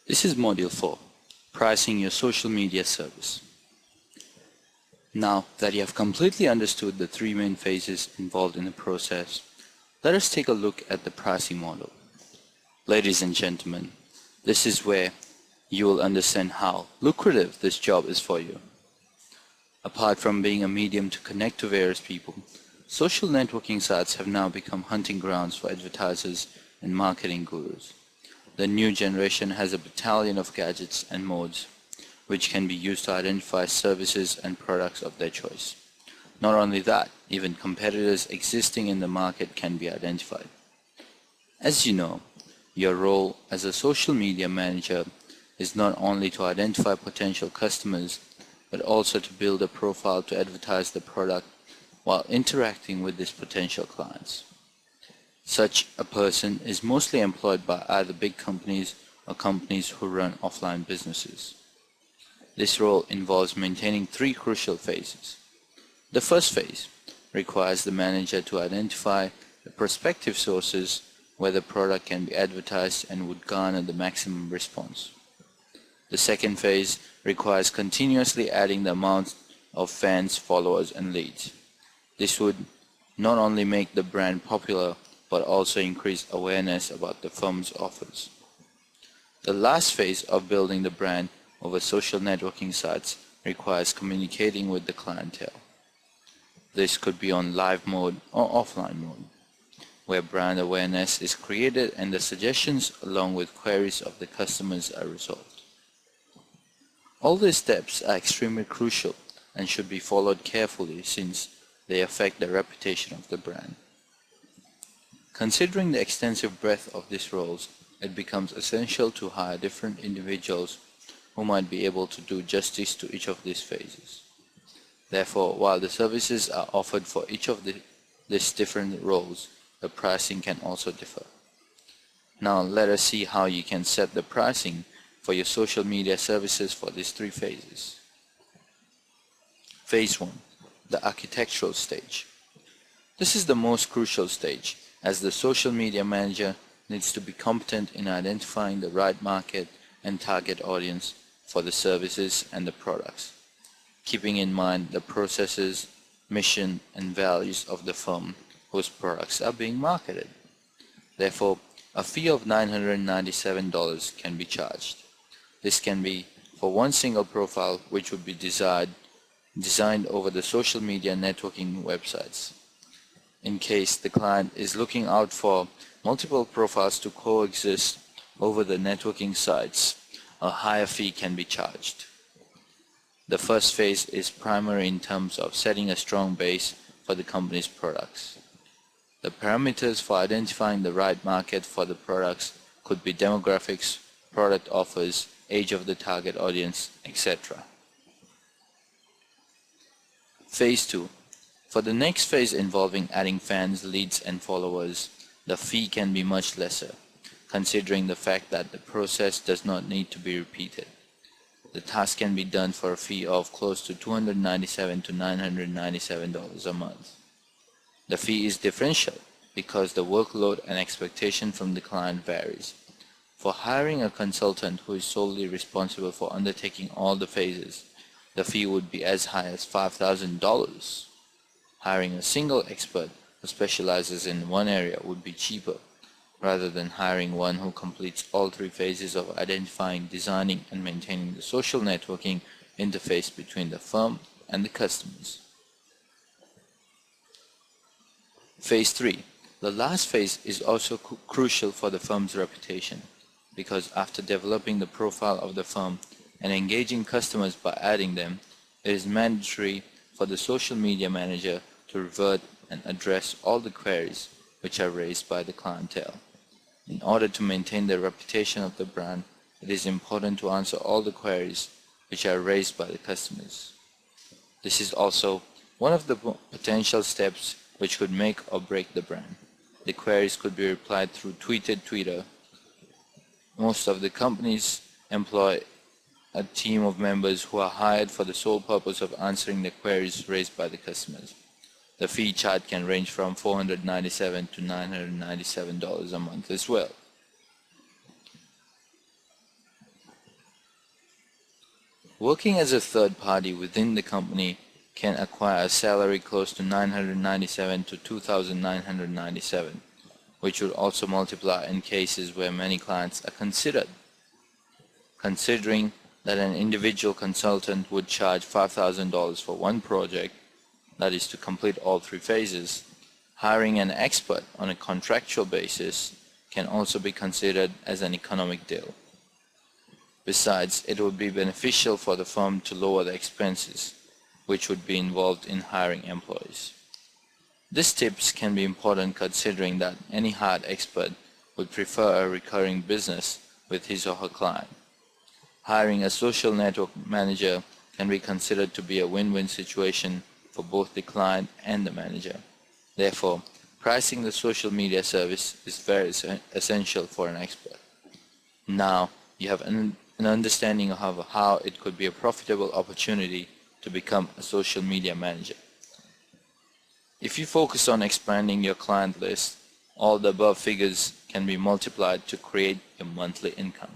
This is Module 4, Pricing Your Social Media Service. Now that you have completely understood the three main phases involved in the process, let us take a look at the pricing model. Ladies and gentlemen, this is where you will understand how lucrative this job is for you. Apart from being a medium to connect to various people, social networking sites have now become hunting grounds for advertisers and marketing gurus. The new generation has a battalion of gadgets and modes which can be used to identify services and products of their choice. Not only that, even competitors existing in the market can be identified. As you know, your role as a social media manager is not only to identify potential customers, but also to build a profile to advertise the product while interacting with these potential clients. Such a person is mostly employed by either big companies or companies who run offline businesses. This role involves maintaining three crucial phases. The first phase requires the manager to identify the prospective sources where the product can be advertised and would garner the maximum response. The second phase requires continuously adding the amount of fans, followers, and leads. This would not only make the brand popular, but also increase awareness about the firm's offers. The last phase of building the brand over social networking sites requires communicating with the clientele. This could be on live mode or offline mode, where brand awareness is created and the suggestions along with queries of the customers are resolved. All these steps are extremely crucial and should be followed carefully since they affect the reputation of the brand. Considering the extensive breadth of these roles, it becomes essential to hire different individuals who might be able to do justice to each of these phases. Therefore, while the services are offered for each of these different roles, the pricing can also differ. Now let us see how you can set the pricing for your social media services for these three phases. Phase 1, the architectural stage. This is the most crucial stage, as the social media manager needs to be competent in identifying the right market and target audience for the services and the products, keeping in mind the processes, mission, and values of the firm whose products are being marketed. Therefore, a fee of $997 can be charged. This can be for one single profile which would be designed over the social media networking websites. In case the client is looking out for multiple profiles to coexist over the networking sites, a higher fee can be charged. The first phase is primary in terms of setting a strong base for the company's products. The parameters for identifying the right market for the products could be demographics, product offers, age of the target audience, etc. Phase 2. For the next phase involving adding fans, leads, and followers, the fee can be much lesser, considering the fact that the process does not need to be repeated. The task can be done for a fee of close to $297 to $997 a month. The fee is differential because the workload and expectation from the client varies. For hiring a consultant who is solely responsible for undertaking all the phases, the fee would be as high as $5,000. Hiring a single expert who specializes in one area would be cheaper, rather than hiring one who completes all three phases of identifying, designing, and maintaining the social networking interface between the firm and the customers. Phase 3. The last phase is also crucial for the firm's reputation, because after developing the profile of the firm and engaging customers by adding them, it is mandatory for the social media manager to revert and address all the queries which are raised by the clientele. In order to maintain the reputation of the brand, it is important to answer all the queries which are raised by the customers. This is also one of the potential steps which could make or break the brand. The queries could be replied through Twitter. Most of the companies employ a team of members who are hired for the sole purpose of answering the queries raised by the customers. The fee chart can range from $497 to $997 a month as well. Working as a third party within the company can acquire a salary close to 997 to 2,997, which would also multiply in cases where many clients are considered. Considering that an individual consultant would charge $5,000 for one project, that is to complete all three phases, hiring an expert on a contractual basis can also be considered as an economic deal. Besides, it would be beneficial for the firm to lower the expenses, which would be involved in hiring employees. These tips can be important considering that any hired expert would prefer a recurring business with his or her client. Hiring a social network manager can be considered to be a win-win situation for both the client and the manager. Therefore, pricing the social media service is very essential for an expert. Now, you have an understanding of how it could be a profitable opportunity to become a social media manager. If you focus on expanding your client list, all the above figures can be multiplied to create a monthly income.